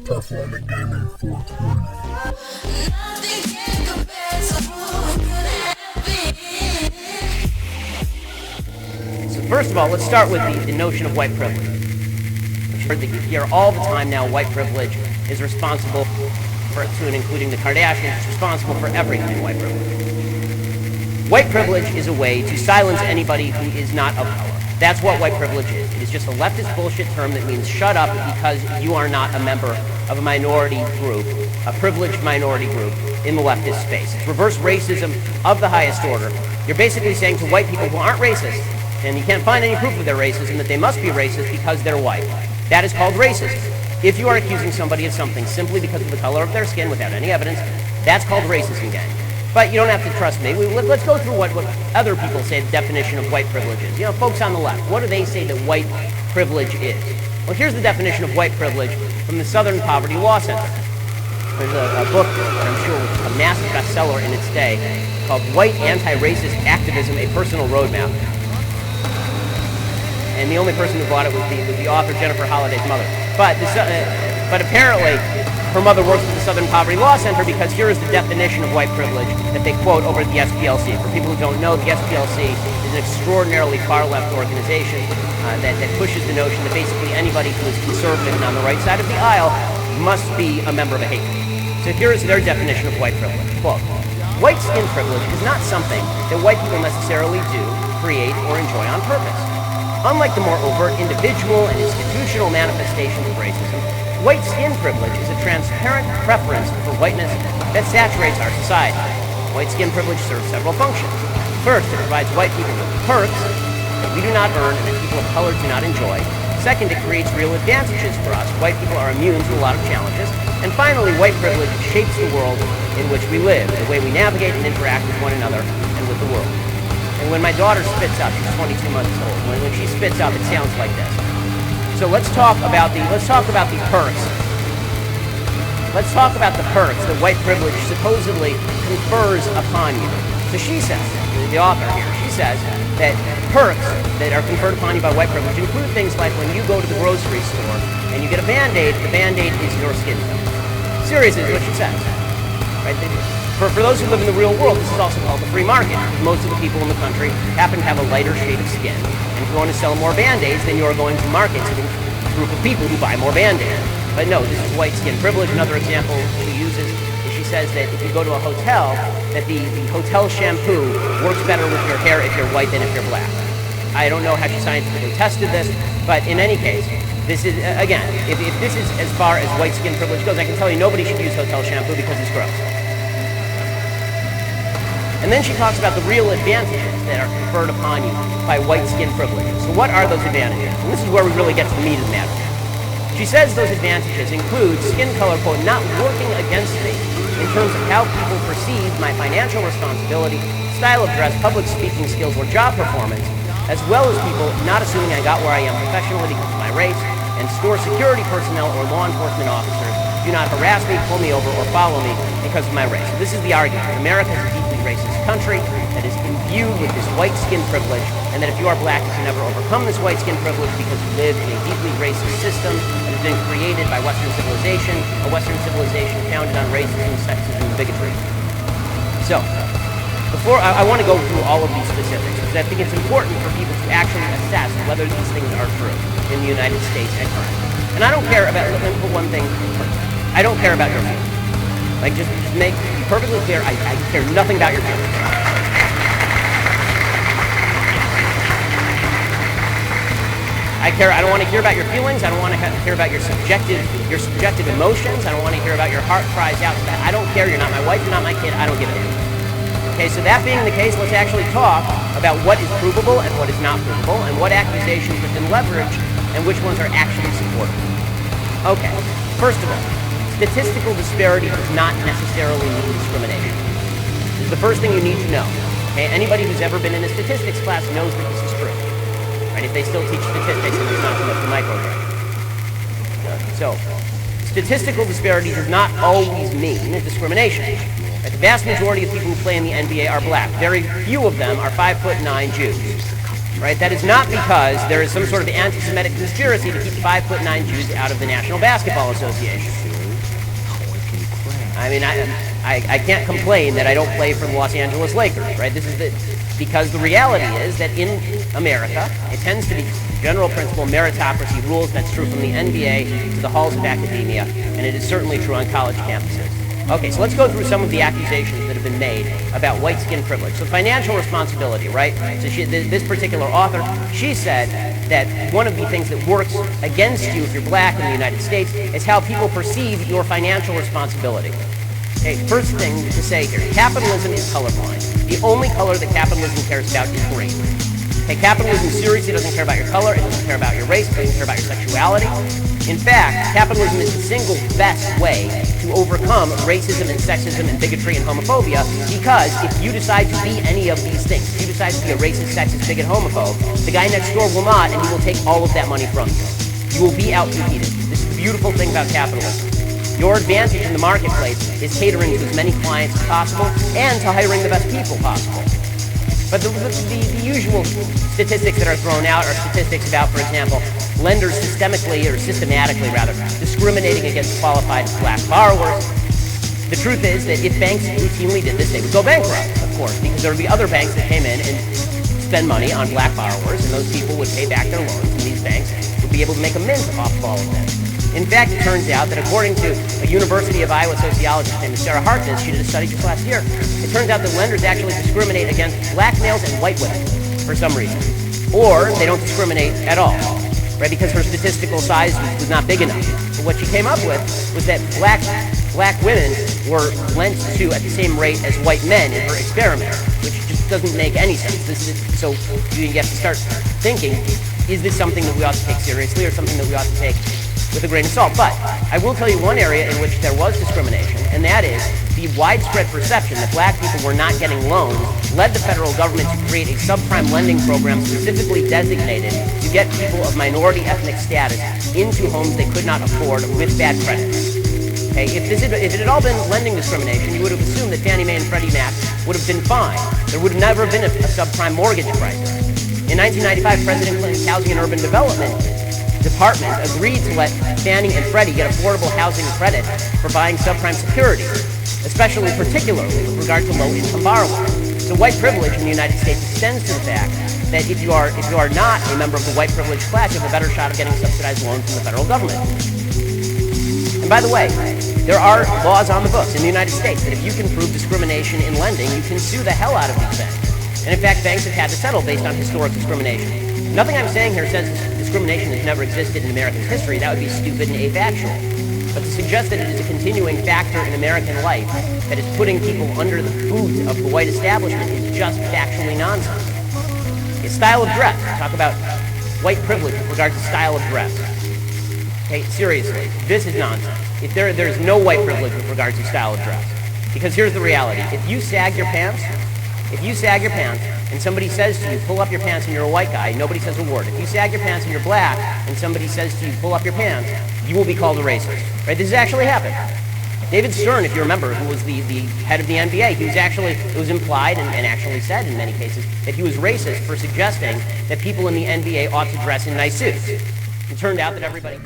Performing Gaming 420. So first of all, let's start with the notion of white privilege. You hear all the time now, white privilege is responsible for, to and including the Kardashians, is responsible for everything, white privilege. White privilege is a way to silence anybody who is not of color. That's what white privilege is. It is just a leftist bullshit term that means shut up because you are not a member of a minority group, a privileged minority group in the leftist space. It's reverse racism of the highest order. You're basically saying to white people who aren't racist, and you can't find any proof of their racism, that they must be racist because they're white. That is called racism. If you are accusing somebody of something simply because of the color of their skin without any evidence, that's called racism, gang. But you don't have to trust me. Let's go through what other people say the definition of white privilege is. You know, folks on the left, what do they say that white privilege is? Well, here's the definition of white privilege from the Southern Poverty Law Center. There's a book that I'm sure was a massive bestseller in its day called White Anti-Racist Activism, A Personal Roadmap. And the only person who bought it was the author, Jennifer Holliday's mother. But apparently, her mother works at the Southern Poverty Law Center because here is the definition of white privilege that they quote over at the SPLC. For people who don't know, the SPLC is an extraordinarily far-left organization that pushes the notion that basically anybody who is conservative and on the right side of the aisle must be a member of a hate group. So here is their definition of white privilege. Quote, white skin privilege is not something that white people necessarily do, create, or enjoy on purpose. Unlike the more overt individual and institutional manifestations of racism, white skin privilege is a transparent preference for whiteness that saturates our society. White skin privilege serves several functions. First, it provides white people with perks that we do not earn and that people of color do not enjoy. Second, it creates real advantages for us. White people are immune to a lot of challenges. And finally, white privilege shapes the world in which we live, the way we navigate and interact with one another and with the world. And when my daughter spits out, she's 22 months old, when she spits out, it sounds like this. So let's talk about the perks. Let's talk about the perks that white privilege supposedly confers upon you. So she says, the author here, she says that perks that are conferred upon you by white privilege include things like when you go to the grocery store and you get a Band-Aid, the Band-Aid is your skin tone. Seriously, is what she says. Right? For those who live in the real world, this is also called the free market. Most of the people in the country happen to have a lighter shade of skin. And if you want to sell more Band-Aids, then you are going to market to the group of people who buy more Band-Aids. But no, this is white skin privilege. Another example she uses is she says that if you go to a hotel, that the hotel shampoo works better with your hair if you're white than if you're black. I don't know how she scientifically tested this, but in any case, this is, again, if this is as far as white skin privilege goes, I can tell you nobody should use hotel shampoo because it's gross. And then she talks about the real advantages that are conferred upon you by white skin privilege. So what are those advantages? And this is where we really get to the meat of the matter. She says those advantages include skin color, quote, not working against me in terms of how people perceive my financial responsibility, style of dress, public speaking skills, or job performance, as well as people not assuming I got where I am professionally because of my race, and store security personnel or law enforcement officers do not harass me, pull me over, or follow me because of my race. So this is the argument. America is a deeply racist country that is imbued with this white skin privilege, and that if you are black, you can never overcome this white skin privilege because you live in a deeply racist system that has been created by Western civilization, a Western civilization founded on racism, sexism, and bigotry. So, before I want to go through all of these specifics, because I think it's important for people to actually assess whether these things are true in the United States and currently. And I don't care about, let me put one thing first. I don't care about your feelings. Like, just make it perfectly clear, I care nothing about your feelings. I don't want to hear about your feelings. I don't want to hear about your subjective emotions. I don't want to hear about your heart cries out. I don't care. You're not my wife. You're not my kid. I don't give a damn. Okay, so that being the case, let's actually talk about what is provable and what is not provable, and what accusations have been leveraged, and which ones are actually supported. Okay, first of all, statistical disparity does not necessarily mean discrimination. This is the first thing you need to know. Okay, anybody who's ever been in a statistics class knows that this is true. Right? If they still teach statistics, and it's not so much the microaggression. So, statistical disparity does not always mean discrimination. Right? The vast majority of people who play in the NBA are black. Very few of them are 5'9" Jews. right? That is not because there is some sort of anti-Semitic conspiracy to keep 5'9" Jews out of the National Basketball Association. I mean, I can't complain that I don't play for the Los Angeles Lakers, right? Because the reality is that in America, it tends to be general principle meritocracy rules. That's true from the NBA to the halls of academia, and it is certainly true on college campuses. Okay, so let's go through some of the accusations that have been made about white skin privilege. So financial responsibility, right? So this particular author, she said that one of the things that works against you if you're black in the United States is how people perceive your financial responsibility. Okay, first thing to say here, capitalism is colorblind. The only color that capitalism cares about is green. Okay, capitalism seriously doesn't care about your color, it doesn't care about your race, it doesn't care about your sexuality. In fact, capitalism is the single best way to overcome racism and sexism and bigotry and homophobia, because if you decide to be any of these things, if you decide to be a racist, sexist, bigot, homophobe, the guy next door will not, and he will take all of that money from you. You will be outcompeted. This is the beautiful thing about capitalism. Your advantage in the marketplace is catering to as many clients as possible and to hiring the best people possible. But the usual statistics that are thrown out are statistics about, for example, lenders systematically discriminating against qualified black borrowers. The truth is that if banks routinely did this, they would go bankrupt, of course, because there would be other banks that came in and spend money on black borrowers, and those people would pay back their loans, and these banks would be able to make a mint off of all of this. In fact, it turns out that according to a University of Iowa sociologist named Sarah Harkness, she did a study just last year, it turns out that lenders actually discriminate against black males and white women for some reason. Or they don't discriminate at all, right? Because her statistical size was not big enough. But what she came up with was that black women were lent to at the same rate as white men in her experiment, which just doesn't make any sense. So you have to start thinking, is this something that we ought to take seriously or something that we ought to take with a grain of salt? But I will tell you one area in which there was discrimination, and that is the widespread perception that black people were not getting loans led the federal government to create a subprime lending program specifically designated to get people of minority ethnic status into homes they could not afford with bad credit. Okay, if it had all been lending discrimination, you would have assumed that Fannie Mae and Freddie Mac would have been fine. There would have never been a subprime mortgage crisis. In 1995, President Clinton's Housing and Urban Development Department agreed to let Fannie and Freddie get affordable housing credit for buying subprime securities, particularly with regard to low-income borrowers. So white privilege in the United States extends to the fact that if you are not a member of the white privileged class, you have a better shot of getting subsidized loans from the federal government. And by the way, there are laws on the books in the United States that if you can prove discrimination in lending, you can sue the hell out of these banks. And in fact, banks have had to settle based on historic discrimination. Nothing I'm saying here says discrimination has never existed in American history. That would be stupid and afactual. But to suggest that it is a continuing factor in American life that is putting people under the boot of the white establishment is just factually nonsense. Okay, style of dress. Talk about white privilege with regard to style of dress. Okay, seriously, this is nonsense. If there's no white privilege with regard to style of dress. Because here's the reality. If you sag your pants, and somebody says to you, pull up your pants, and you're a white guy, nobody says a word. If you sag your pants and you're black, and somebody says to you, pull up your pants, you will be called a racist. Right? This has actually happened. David Stern, if you remember, who was the head of the NBA, it was implied and actually said in many cases that he was racist for suggesting that people in the NBA ought to dress in nice suits. It turned out that everybody...